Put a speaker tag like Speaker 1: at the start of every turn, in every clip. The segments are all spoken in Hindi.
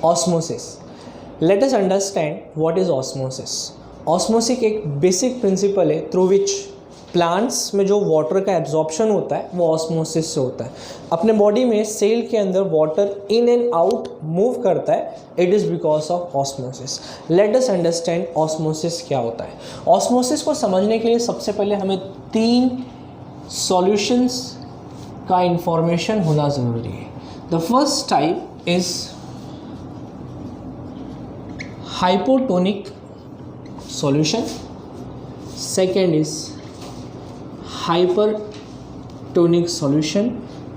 Speaker 1: Osmosis. Let us understand what is osmosis. Osmosis एक बेसिक प्रिंसिपल है थ्रू विच प्लांट्स में जो वाटर का एब्जॉर्प्शन होता है वो ऑस्मोसिस से होता है. अपने बॉडी में सेल के अंदर water in and out move करता है, it is because of osmosis. Let us understand osmosis क्या होता है. ऑस्मोसिस को समझने के लिए सबसे पहले हमें 3 सॉल्यूशंस का इंफॉर्मेशन होना ज़रूरी है. The first type is hypotonic solution, second is hypertonic solution,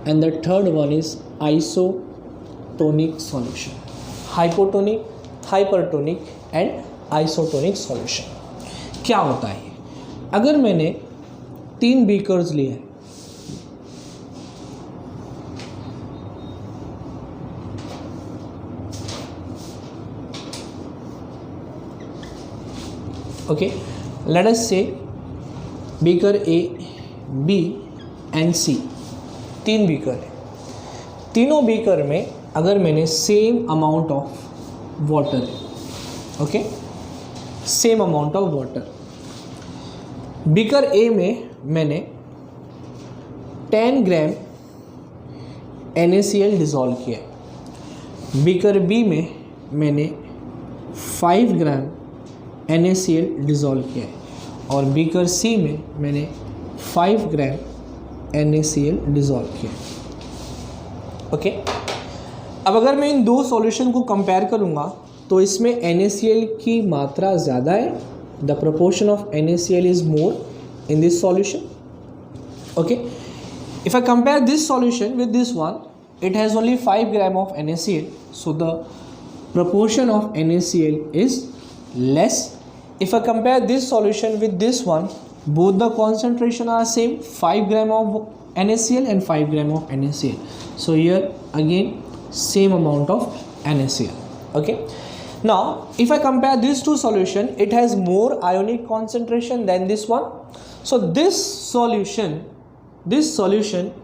Speaker 1: and the third one is isotonic solution. Hypotonic, hypertonic and isotonic solution. क्या होता है? अगर मैंने 3 बीकर्स लिए हैं, okay, let us say beaker A, B and C, 3 beaker है. तीनों बीकर में अगर मैंने सेम अमाउंट ऑफ वाटर है, okay, same amount of water. Beaker A में मैंने 10 ग्राम NaCl डिज़ोल्व किया. बीकर B में मैंने 5 ग्राम NaCl डिज़ोल्व किया है और बीकर C में मैंने 5 ग्राम NaCl डिज़ोल्व किया. ओके, अब अगर मैं इन 2 सॉल्यूशन को कंपेयर करूँगा तो इसमें NaCl की मात्रा ज़्यादा है. The proportion of NaCl is more in this solution. Okay, if I compare this solution with this one, it has only 5 gram of NaCl, so the proportion of NaCl is less. If I compare this solution with this one, both the concentration are same, 5 gram of NaCl and 5 gram of NaCl. So here again same amount of NaCl. Okay. Now if I compare these 2 solution, it has more ionic concentration than this one. So this solution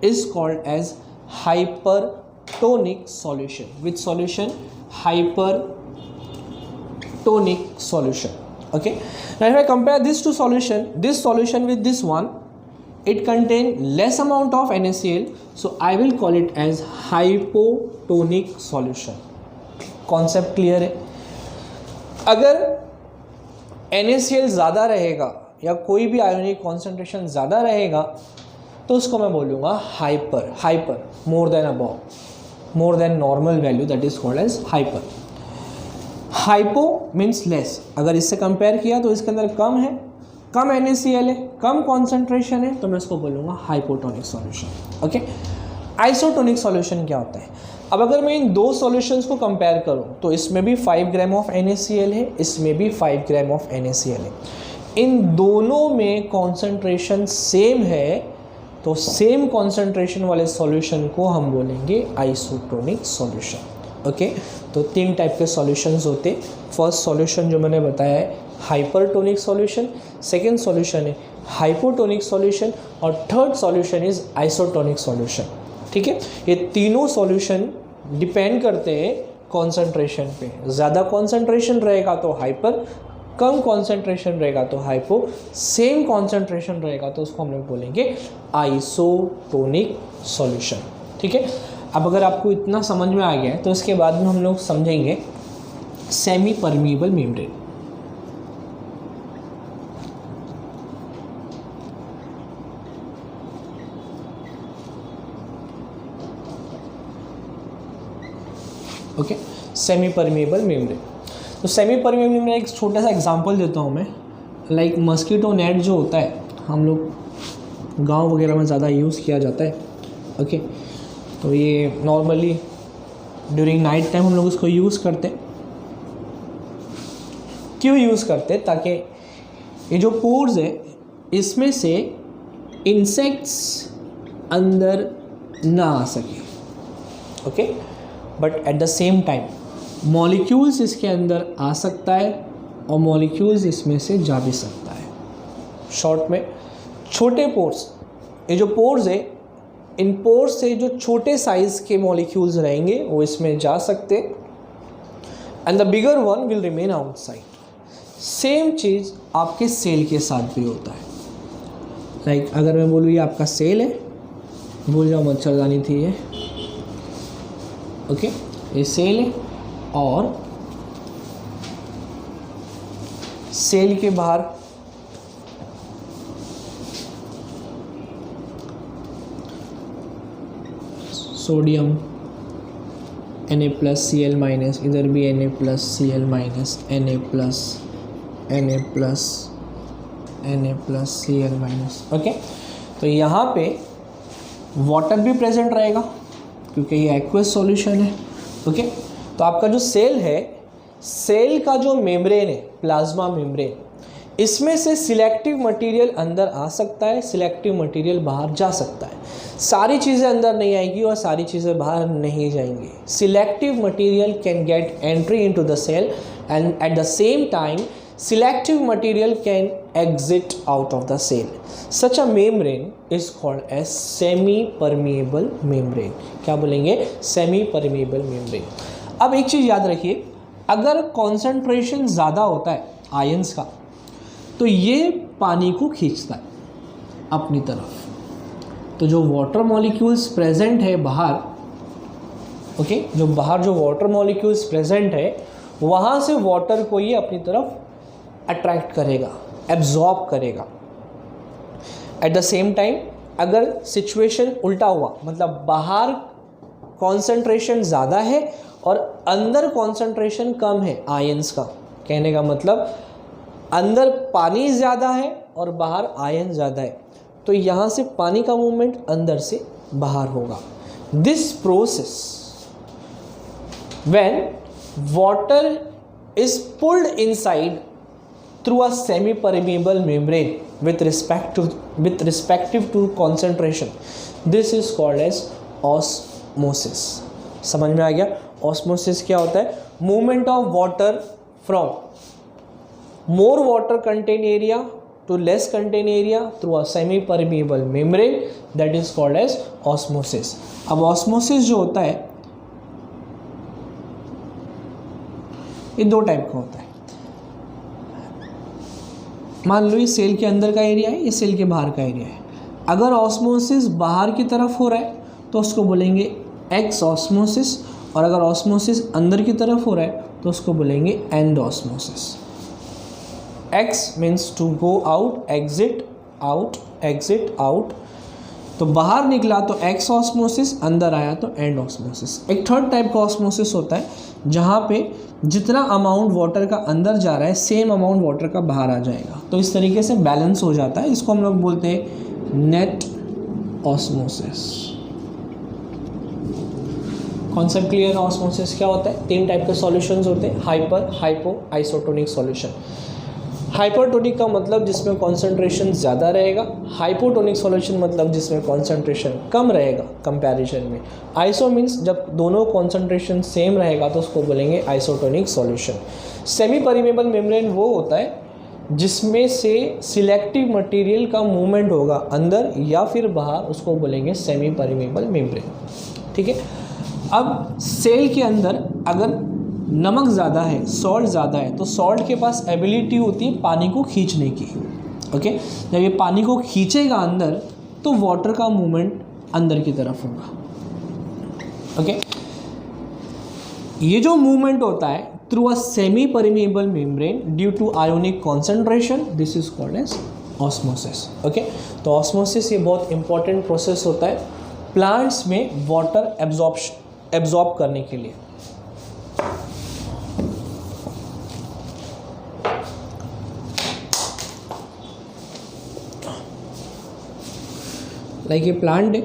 Speaker 1: is called as hypertonic solution. Which solution? Hypertonic solution. Okay, now if I compare this solution with this one, it contain less amount of NaCl, so I will call it as hypotonic solution. Concept clear है? अगर NaCl ज़्यादा रहेगा या कोई भी आयोनिक कॉन्सेंट्रेशन ज़्यादा रहेगा तो उसको मैं बोलूँगा hyper, more than above, more than normal value, that is called as hyper. Hypo means less. अगर इससे कंपेयर किया तो इसके अंदर कम है, कम NaCl है, कम कॉन्सेंट्रेशन है, तो मैं इसको बोलूँगा hypotonic solution. Okay, isotonic solution क्या होता है? अब अगर मैं इन 2 सॉल्यूशंस को कंपेयर करूँ तो इसमें भी 5 ग्राम ऑफ NaCl है, इसमें भी 5 ग्राम ऑफ NaCl है. इन दोनों में कॉन्सेंट्रेशन सेम है, तो सेम कॉन्सेंट्रेशन वाले सॉल्यूशन को हम बोलेंगे आइसोटोनिक सॉल्यूशन. ओके, तो 3 टाइप के सॉल्यूशंस होते. फर्स्ट सॉल्यूशन जो मैंने बताया है हाइपरटोनिक सॉल्यूशन, सेकेंड सॉल्यूशन है हाइपोटोनिक सॉल्यूशन और third solution is isotonic solution. ठीक है, ये तीनों सॉल्यूशन डिपेंड करते हैं कॉन्सेंट्रेशन पे. ज़्यादा कॉन्सेंट्रेशन रहेगा तो हाइपर, कम कॉन्सेंट्रेशन रहेगा तो हाइपो, सेम कॉन्सेंट्रेशन रहेगा तो उसको हम लोग बोलेंगे आइसोटोनिक सॉल्यूशन. ठीक है, अब अगर आपको इतना समझ में आ गया है तो इसके बाद में हम लोग समझेंगे semi permeable membrane. Okay, semi permeable membrane. तो सेमी परमिएबल मेम्ब्रेन एक छोटा सा एग्जांपल देता हूँ मैं. लाइक मस्कीटो नेट जो होता है, हम लोग गांव वगैरह में ज़्यादा यूज़ किया जाता है. ओके, तो ये नॉर्मली ड्यूरिंग नाइट टाइम हम लोग उसको यूज़ करते हैं. क्यों यूज़ करते हैं? ताकि ये जो पोर्स है इसमें से इंसेक्ट्स अंदर ना आ सके. Okay, but at the same time molecules इसके अंदर आ सकता है और मॉलिक्यूल्स इसमें से जा भी सकता है. शॉर्ट में छोटे पोर्स, ये जो पोर्स है, इन पोर्स से जो छोटे साइज़ के मॉलिक्यूल्स रहेंगे वो इसमें जा सकते and the bigger one will remain outside. Same चीज़ आपके सेल के साथ भी होता है। लाइक अगर मैं बोलूँ ये आपका सेल है, भूल जाओ मच्छरदानी थी ये, ओके, ये सेल है और सेल के बाहर सोडियम Na+Cl-, इधर भी Na+Cl-, Na+Cl-, ओके। तो यहाँ पे वाटर भी प्रेजेंट रहेगा क्योंकि ये एक्वस सॉल्यूशन है, ओके। तो आपका जो सेल है, सेल का जो मेम्ब्रेन है, प्लाज्मा मेम्ब्रेन, इसमें से सिलेक्टिव मटेरियल अंदर आ सकता है, सिलेक्टिव मटेरियल बाहर जा सकता है। सारी चीज़ें अंदर नहीं आएगी और सारी चीज़ें बाहर नहीं जाएंगी। Selective material can get entry into the cell and at the same time selective material can exit out of the cell. Such a membrane is called as semi-permeable membrane. क्या बोलेंगे? Semi-permeable membrane. अब एक चीज़ याद रखिए, अगर कॉन्सेंट्रेशन ज़्यादा होता है आयंस का तो ये पानी को खींचता है अपनी तरफ। तो जो वाटर मॉलिक्यूल्स प्रेजेंट है बाहर, ओके, जो बाहर जो वाटर मॉलिक्यूल्स प्रेजेंट है वहाँ से वाटर को ये अपनी तरफ अट्रैक्ट करेगा, एब्जॉर्ब करेगा। एट द सेम टाइम अगर सिचुएशन उल्टा हुआ, मतलब बाहर कॉन्सेंट्रेशन ज़्यादा है और अंदर कॉन्सेंट्रेशन कम है आयंस का, कहने का मतलब अंदर पानी ज़्यादा है और बाहर आयन ज़्यादा है, तो यहाँ से पानी का मूवमेंट अंदर से बाहर होगा। This process when water is pulled inside through a semi-permeable membrane with respective to concentration, this is called as osmosis। समझ में आ गया? osmosis क्या होता है? movement of water from more water contained area to less contained area through a semi-permeable membrane, that is called as osmosis। अब osmosis जो होता है ये दो टाइप का होता है। मान लो ये सेल के अंदर का एरिया है, ये सेल के बाहर का एरिया है। अगर ऑस्मोसिस बाहर की तरफ हो रहा है तो उसको बोलेंगे एक्स ऑस्मोसिस, और अगर ऑस्मोसिस अंदर की तरफ हो रहा है तो उसको बोलेंगे endosmosis. Exo means to go out, exit out, exit out. तो बाहर निकला तो एक्स ऑस्मोसिस, अंदर आया तो एंड ऑस्मोसिस। एक थर्ड टाइप का ऑस्मोसिस होता है जहाँ पे जितना अमाउंट वाटर का अंदर जा रहा है सेम अमाउंट वाटर का बाहर आ जाएगा, तो इस तरीके से बैलेंस हो जाता है। इसको हम लोग बोलते हैं नेट ऑस्मोसिस। कॉन्सेप्ट क्लियर है? ऑस्मोसिस क्या होता है? तीन टाइप के सॉल्यूशंस होते हैं, hyper, hypo, isotonic solution. Hypertonic का मतलब जिसमें कॉन्सेंट्रेशन ज़्यादा रहेगा, हाइपोटोनिक सॉल्यूशन मतलब जिसमें कॉन्सेंट्रेशन कम रहेगा कंपैरिजन में। आइसो मीन्स जब दोनों कॉन्सेंट्रेशन सेम रहेगा तो उसको बोलेंगे isotonic solution. Semi permeable membrane वो होता है जिसमें से सिलेक्टिव मटेरियल का मूवमेंट होगा अंदर या फिर बाहर, उसको बोलेंगे सेमी परमेबल मेम्ब्रेन। ठीक है। अब सेल के अंदर अगर नमक ज़्यादा है, सॉल्ट ज़्यादा है, तो सॉल्ट के पास एबिलिटी होती है पानी को खींचने की। ओके, जब ये पानी को खींचेगा अंदर तो वाटर का मूवमेंट अंदर की तरफ होगा। ओके, ये जो मूवमेंट होता है through a semi permeable membrane due to ionic concentration, this is called as osmosis. Okay, तो ऑस्मोसिस ये बहुत इंपॉर्टेंट प्रोसेस होता है प्लांट्स में वाटर एब्जॉर्ब करने के लिए। लाइक ये प्लांट है,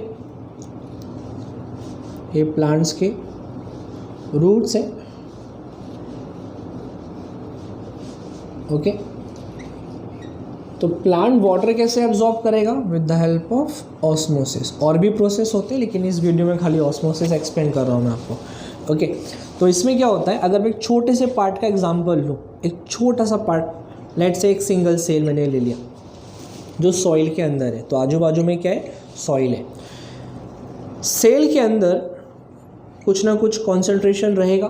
Speaker 1: ये प्लांट्स के रूट्स हैं। ओके, तो प्लांट वाटर कैसे एब्जॉर्ब करेगा? With the help of osmosis. और भी प्रोसेस होते हैं लेकिन इस वीडियो में खाली ऑस्मोसिस एक्सप्लेन कर रहा हूँ मैं आपको। ओके, तो इसमें क्या होता है, अगर मैं एक छोटे से पार्ट का एग्जांपल लूँ, एक छोटा सा पार्ट, लेट से एक सिंगल सेल मैंने ले लिया जो सॉइल के अंदर है, तो आजू बाजू में क्या है? सॉइल है। सेल के अंदर कुछ ना कुछ कॉन्सेंट्रेशन रहेगा,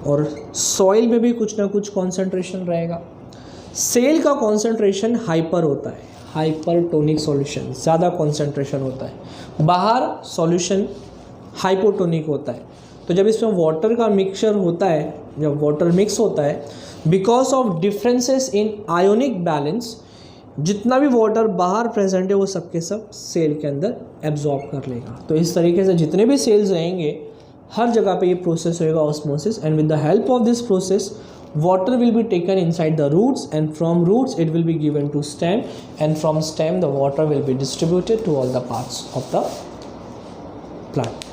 Speaker 1: और सॉइल में भी कुछ ना कुछ कॉन्सेंट्रेशन रहेगा। सेल का कॉन्सेंट्रेशन हाइपर होता है, हाइपरटोनिक सॉल्यूशन, ज़्यादा कॉन्सेंट्रेशन होता है। बाहर सॉल्यूशन हाइपोटोनिक होता है। तो जब इसमें वाटर का मिक्सचर होता है, जब वाटर मिक्स होता है, because of differences in ionic balance, जितना भी वाटर बाहर प्रेजेंट है वो सब के सब सेल के अंदर एब्जॉर्ब कर लेगा। तो इस तरीके से जितने भी सेल्स रहेंगे हर जगह पे ये प्रोसेस होएगा osmosis, and with the help of this process water will be taken inside the roots, and from roots it will be given to stem, and from stem the water will be distributed to all the parts of the plant.